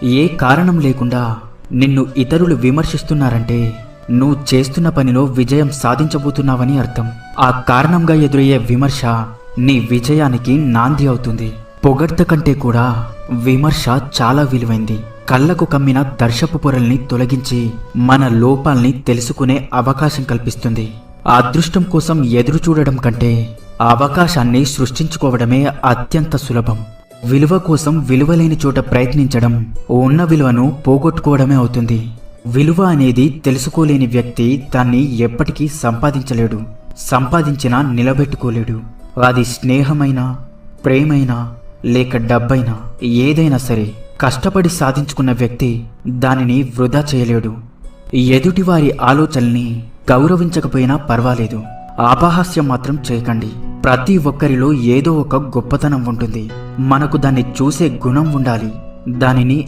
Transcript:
ఏ కారణం లేకుండా నిన్ను ఇతరులు విమర్శిస్తున్నారంటే నువ్వు చేస్తున్న పనిలో విజయం సాధించబోతున్నావని అర్థం. ఆ కారణంగా ఎదురయ్యే విమర్శ నీ విజయానికి నాంది అవుతుంది. పొగడ్త కంటే కూడా విమర్శ చాలా విలువైంది. కళ్ళకు కమ్మిన దర్శపు పొరల్ని తొలగించి మన లోపాల్ని తెలుసుకునే అవకాశం కల్పిస్తుంది. అదృష్టం కోసం ఎదురు చూడడం కంటే అవకాశాన్ని సృష్టించుకోవడమే అత్యంత సులభం. విలువ కోసం విలువలేని చోట ప్రయత్నించడం ఉన్న విలువను పోగొట్టుకోవడమే అవుతుంది. విలువ అనేది తెలుసుకోలేని వ్యక్తి దాన్ని ఎప్పటికీ సంపాదించలేడు. సంపాదించినా నిలబెట్టుకోలేడు. అది స్నేహమైనా, ప్రేమైనా, లేక డబ్బైనా, ఏదైనా సరే కష్టపడి సాధించుకున్న వ్యక్తి దానిని వృధా చేయలేడు. ఎదుటివారి ఆలోచనల్ని గౌరవించకపోయినా పర్వాలేదు, అపహాస్యం మాత్రం చేయకండి. ప్రతి ఒక్కరిలో ఏదో ఒక గొప్పతనం ఉంటుంది. మనకు దాన్ని చూసే గుణం ఉండాలి. దానిని